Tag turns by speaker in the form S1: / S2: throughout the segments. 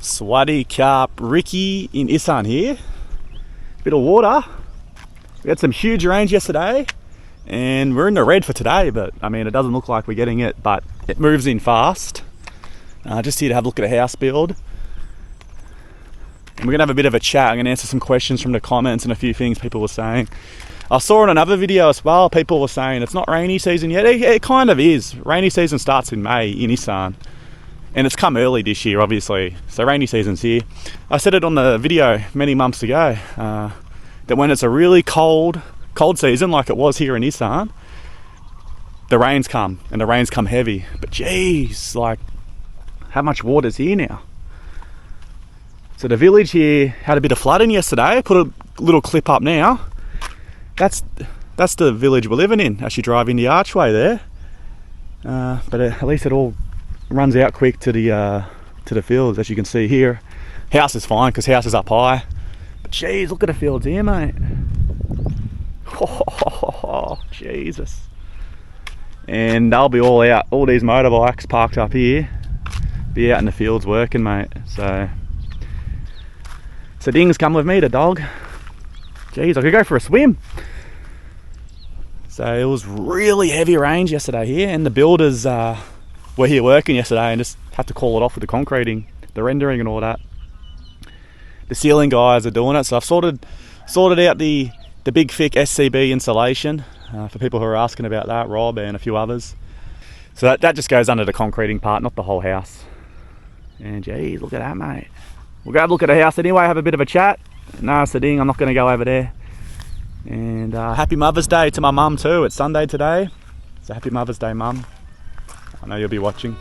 S1: Swaddy Carp Ricky in Isan here. Bit of water. We had some huge rains yesterday and we're in the red for today, but I mean it doesn't look like we're getting it, but it moves in fast. Just here to have a look at a house build. And we're gonna have a bit of a chat. I'm gonna answer some questions from the comments and a few things people were saying. I saw in another video as well, people were saying it's not rainy season yet. It kind of is. Rainy season starts in May in Isan. And it's come early this year, obviously. So rainy season's here. I said it on the video many months ago, that when it's a really cold season, like it was here in Isan, the rains come, and the rains come heavy. But geez, like, how much water's here now? So the village here had a bit of flooding yesterday. I put a little clip up now. That's the village we're living in as you drive in the archway there. But at least it all runs out quick to the fields, as you can see here. House is fine because house is up high, but geez, look at the fields here, mate. Oh, Jesus. And they'll be all out, all these motorbikes parked up here, be out in the fields working, mate. So Ding's come with me, the dog. Geez, I could go for a swim. So it was really heavy rains yesterday here, and the builders were here working yesterday and just had to call it off with the concreting, the rendering and all that. The ceiling guys are doing it, so I've sorted out the big thick SCB insulation for people who are asking about that, Rob and a few others. So that just goes under the concreting part, not the whole house. And geez, look at that, mate. We'll go have a look at the house anyway, have a bit of a chat. No, Sading, I'm not going to go over there. And happy Mother's Day to my mum too. It's Sunday today, so happy Mother's Day, Mum. I know you'll be watching.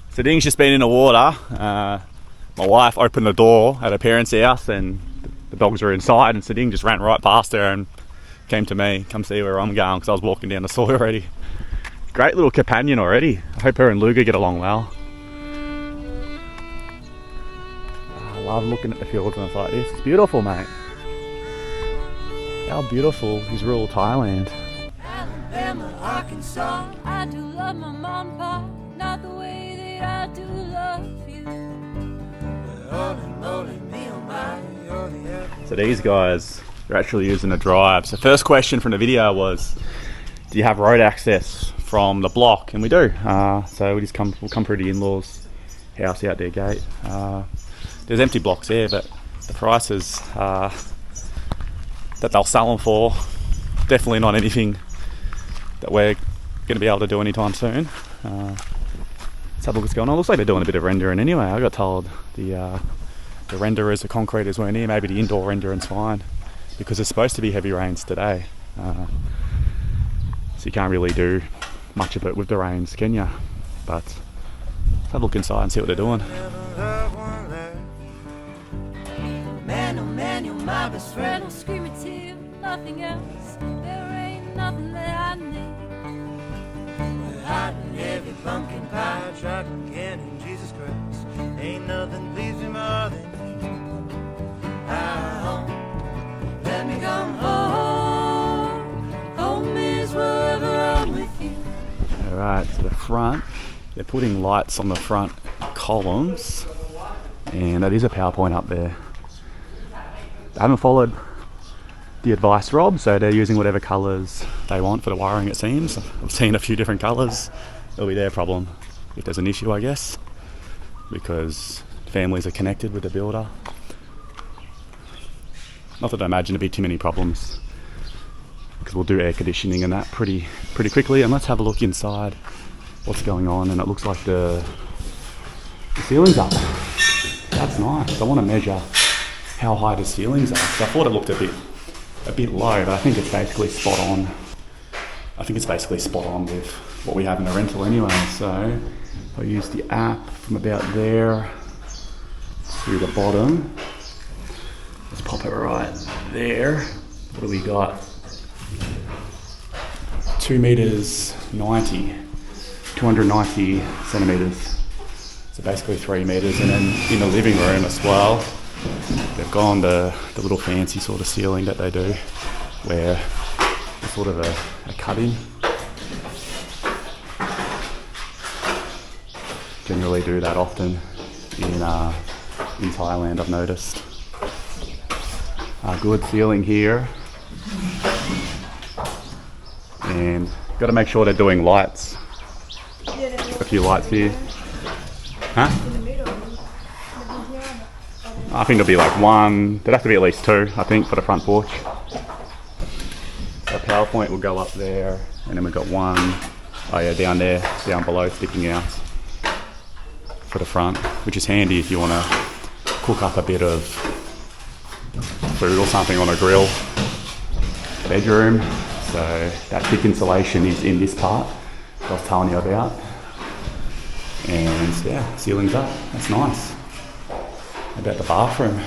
S1: So Ding's just been in the water. My wife opened the door at her parents' house and the dogs were inside, and so Ding just ran right past her and came to me, come see where I'm going, because I was walking down the soil already. Great little companion already. I hope her and Luga get along well. I love looking at the fields when it's like this. It's beautiful, mate. How beautiful is rural Thailand.
S2: Alabama, Arkansas, I do love my mom and pop, not the way that I do love you.
S1: So these guys are actually using a drive. So first question from the video was, do you have road access from the block? And we do. So we'll come through the in-laws house out their gate. There's empty blocks there, but the prices that they'll sell them for, definitely not anything that we're going to be able to do anytime soon. Let's have a look what's going on. Looks like they're doing a bit of rendering anyway. I got told the renderers, the concreters weren't here. Maybe the indoor rendering's fine because there's supposed to be heavy rains today. So you can't really do much of it with the rains, can you? But let's have a look inside and see what they're doing.
S2: Man, you're my best friend. I'll scream it to you, nothing else. There ain't nothing that I need. We're hiding heavy pumpkin pie, chocolate candy, Jesus Christ. Ain't nothing please me more than you. Home, let me come home. Home is wherever I'm with you.
S1: Alright, to the front. They're putting lights on the front columns, and that is a power point up there. They haven't followed the advice, Rob, so they're using whatever colours they want for the wiring, it seems. I've seen a few different colours. It'll be their problem if there's an issue, I guess, because families are connected with the builder. Not that I imagine there'll be too many problems, because we'll do air conditioning and that pretty quickly. And let's have a look inside what's going on. And it looks like the ceiling's up. That's nice. I want to measure how high the ceilings are. So I thought it looked a bit low, but I think it's basically spot on. I think it's basically spot on with what we have in the rental anyway. So I'll use the app from about there to the bottom. Let's pop it right there. What do we got? 2 meters 90, 290 centimeters. So basically 3 meters. And then in the living room as well, they've gone the little fancy sort of ceiling that they do, where it's sort of a cut-in. generally do that often in Thailand, I've noticed. Good ceiling here. And got to make sure they're doing lights. A few lights here. Huh? I think there'll be like one, there'd have to be at least two, I think, for the front porch. So power point will go up there, and then we've got one, oh yeah, down there, down below, sticking out for the front, which is handy if you want to cook up a bit of food or something on a grill. Bedroom, so that thick insulation is in this part I was telling you about. And yeah, ceiling's up, that's nice. About the bathroom.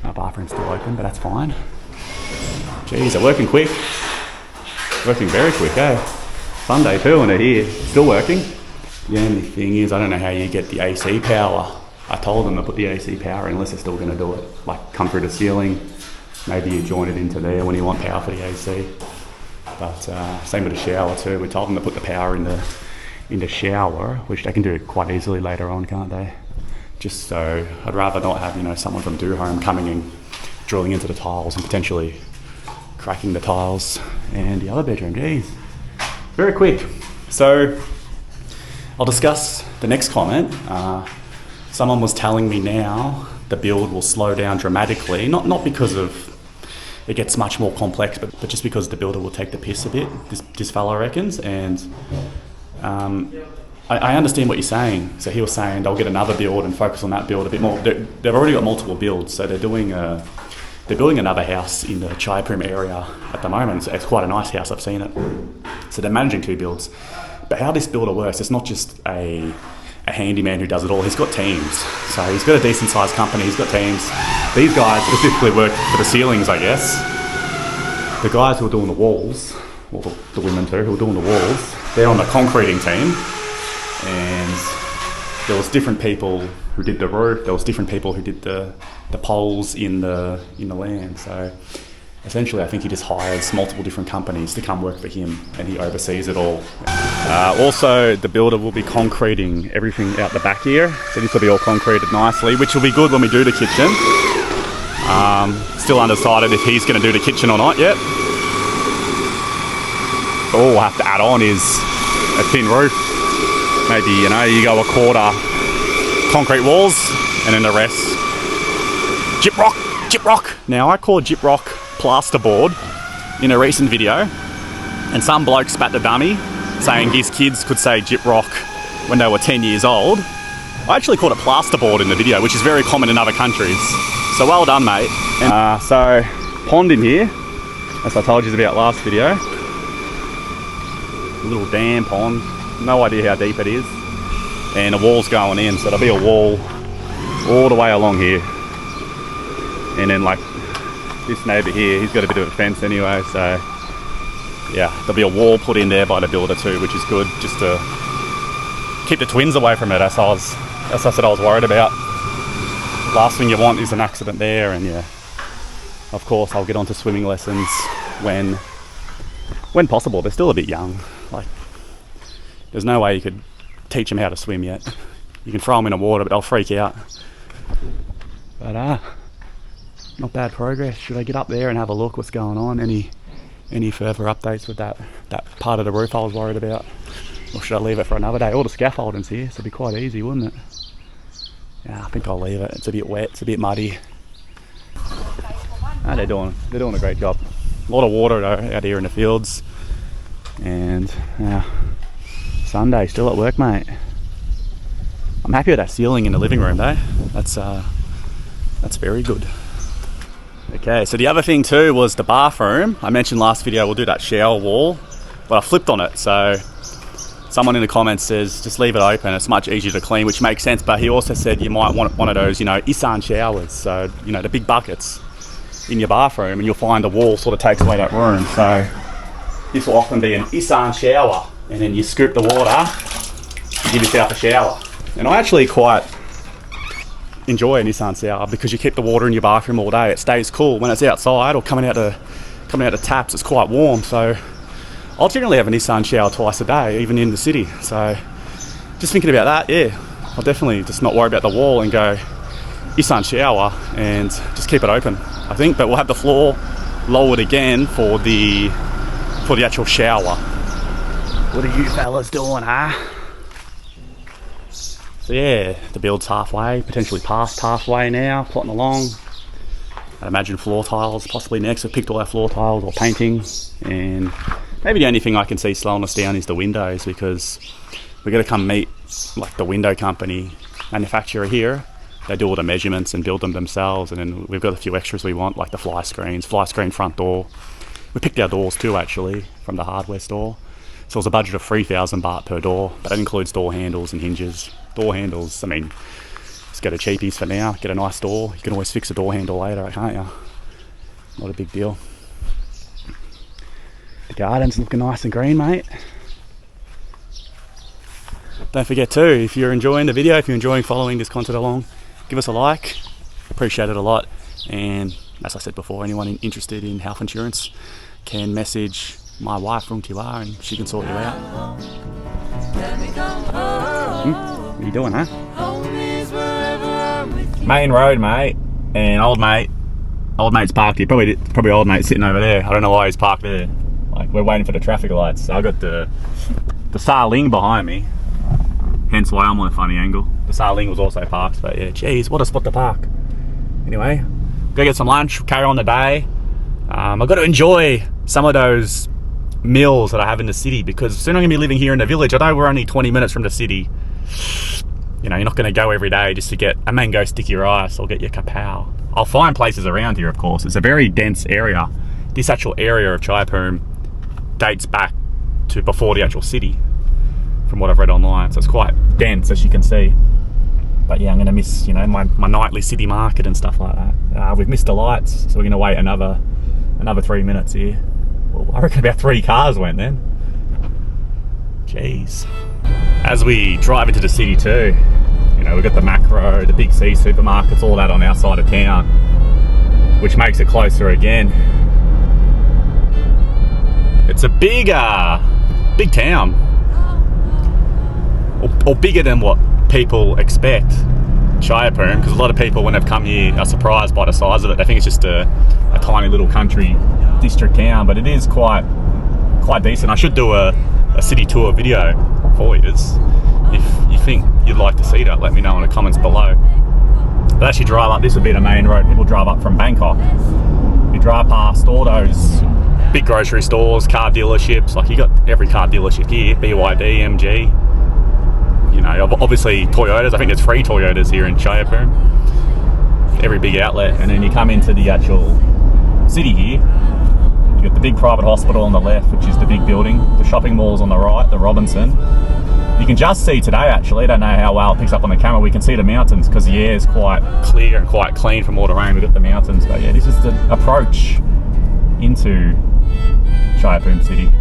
S1: Our bathroom's still open, but that's fine. Geez, they're working quick. Working very quick, eh? Sunday too, and they're here, still working. The only thing is, I don't know how you get the AC power. I told them to put the AC power in, unless they're still going to do it. Like come through the ceiling. Maybe you join it into there when you want power for the AC. But same with the shower too. We told them to put the power in the shower, which they can do quite easily later on, can't they? Just so I'd rather not have, you know, someone from Do Home coming and drilling into the tiles and potentially cracking the tiles. And the other bedroom, geez, very quick. So I'll discuss the next comment. Someone was telling me now the build will slow down dramatically, not because of it gets much more complex, but just because the builder will take the piss a bit, this fellow reckons. And I understand what you're saying. So he was saying they'll get another build and focus on that build a bit more. They've already got multiple builds, so they're building another house in the Chaiyaphum area at the moment. So it's quite a nice house, I've seen it. So they're managing two builds. But how this builder works, it's not just a handyman who does it all. He's got teams. So he's got a decent sized company, he's got teams. These guys specifically work for the ceilings, I guess. The guys who are doing the walls, or the women too, who are doing the walls, they're on the concreting team. And there was different people who did the roof, there was different people who did the poles in the land. So essentially I think he just hires multiple different companies to come work for him, and he oversees it all. Also, the builder will be concreting everything out the back here, so this will be all concreted nicely, which will be good when we do the kitchen. Still undecided if he's going to do the kitchen or not yet. All we'll have to add on is a thin roof. Maybe, you know, you go a quarter concrete walls and then the rest gyp rock. Now I call gyp rock plasterboard in a recent video, and some bloke spat the dummy saying his kids could say gyp rock when they were 10 years old. I actually called it plasterboard in the video, which is very common in other countries. So well done, mate. So pond in here, as I told you about last video. A little dam pond, no idea how deep it is. And a wall's going in, so there'll be a wall all the way along here. And then like this neighbour here, he's got a bit of a fence anyway, so yeah, there'll be a wall put in there by the builder too, which is good, just to keep the twins away from it, as I said I was worried about. Last thing you want is an accident there. And yeah, of course I'll get onto swimming lessons when possible. They're still a bit young. Like, there's no way you could teach them how to swim yet. You can throw them in the water, but they'll freak out. But not bad progress. Should I get up there and have a look what's going on? Any further updates with that part of the roof I was worried about? Or should I leave it for another day? All the scaffolding's here, so it'd be quite easy, wouldn't it? Yeah, I think I'll leave it. It's a bit wet, it's a bit muddy. No, they're doing a great job. A lot of water though out here in the fields. And Sunday, still at work, mate. I'm happy with that ceiling in the living room though. That's very good. Okay, so the other thing too was the bathroom. I mentioned last video we'll do that shower wall, but I flipped on it. So someone in the comments says just leave it open, it's much easier to clean, which makes sense. But he also said you might want one of those, you know, Isan showers. So, you know, the big buckets in your bathroom, and you'll find the wall sort of takes away that room. So this will often be an Isan shower, and then you scoop the water and give yourself a shower. And I actually quite enjoy an Isan shower because you keep the water in your bathroom all day. It stays cool when it's outside or coming out the taps. It's quite warm, so I'll generally have an Isan shower twice a day, even in the city. So just thinking about that, yeah, I'll definitely just not worry about the wall and go Isan shower and just keep it open, I think. But we'll have the floor lowered again for the actual shower. What are you fellas doing, huh? So yeah, the build's halfway, potentially past halfway now, plotting along. I'd imagine floor tiles possibly next. We've picked all our floor tiles or painting, and maybe the only thing I can see slowing us down is the windows, because we're going to come meet like the window company manufacturer here. They do all the measurements and build them themselves, and then we've got a few extras we want, like the fly screen front door. We picked our doors too, actually, from the hardware store. So it was a budget of 3,000 baht per door, but that includes door handles and hinges. Door handles, I mean, just go to cheapies for now, get a nice door. You can always fix a door handle later, can't you? Not a big deal. The garden's looking nice and green, mate. Don't forget too, if you're enjoying the video, if you're enjoying following this content along, give us a like. Appreciate it a lot. And as I said before, anyone interested in health insurance can message my wife from QR and she can sort you out. What are you doing, huh? Main road, mate. And old mate's parked here. Probably old mate sitting over there. I don't know why he's parked there. Like, we're waiting for the traffic lights. So I got the Starling behind me. Hence why I'm on a funny angle. The Starling was also parked, but yeah, geez, what a spot to park. Anyway, go get some lunch, carry on the day. I've got to enjoy some of those meals that I have in the city, because soon I'm going to be living here in the village. I know we're only 20 minutes from the city. You know, you're not going to go every day just to get a mango sticky rice or get your kapow. I'll find places around here, of course. It's a very dense area. This actual area of Chaiyaphum dates back to before the actual city, from what I've read online. So it's quite dense, as you can see. But yeah, I'm going to miss, you know, my nightly city market and stuff like that. We've missed the lights, so we're going to wait another 3 minutes here. Well, I reckon about 3 cars went then. Jeez. As we drive into the city too, you know, we've got the Macro, the Big C supermarkets, all that on our side of town, which makes it closer again. It's a big town, or bigger than what people expect. Chaiyaphum, because a lot of people, when they've come here, are surprised by the size of it. They think it's just a tiny little country district town, but it is quite decent. I should do a city tour video for you. If you think you'd like to see that, let me know in the comments below. But as you drive up, this would be the main road. People drive up from Bangkok. You drive past all those big grocery stores, car dealerships. Like, you got every car dealership here, BYD, MG. You know, obviously Toyotas. I think there's 3 Toyotas here in Chaiyaphum. Every big outlet. And then you come into the actual city here. You got the big private hospital on the left, which is the big building. The shopping malls on the right, the Robinson. You can just see today, actually, I don't know how well it picks up on the camera, we can see the mountains because the air is quite clear and quite clean from all the rain. We've got the mountains. But yeah, this is the approach into Chaiyaphum city.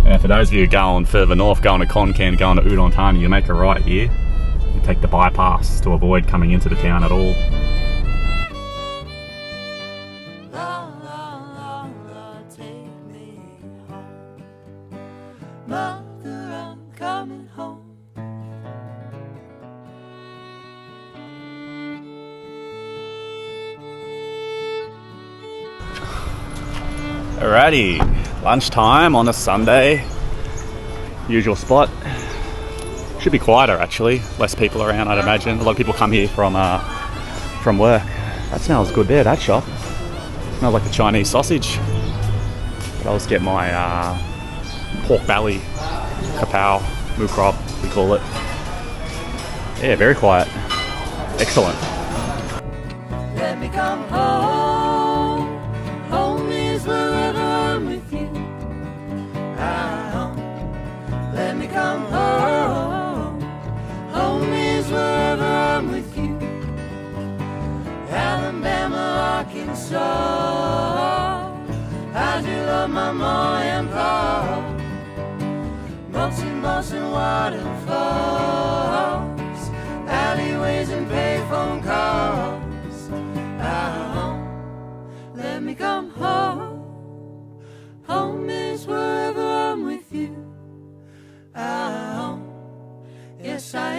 S1: And for those of you going further north, going to Konkan, going to Udon Thani, you make a right here. You take the bypass to avoid coming into the town at all. Alrighty, lunchtime on a Sunday. Usual spot. Should be quieter actually. Less people around, I'd imagine. A lot of people come here from work. That smells good there, that shop. Smells like the Chinese sausage. But I'll just get my pork belly, kapow, mukrop, we call it. Yeah, very quiet. Excellent.
S2: Let me come home. Home is wherever I'm with you. Let me come home. Home is wherever I'm with you. Alabama, Arkansas. I do love my ma and pa. Boston waterfalls, alleyways and payphone calls. Let me come home. yes, I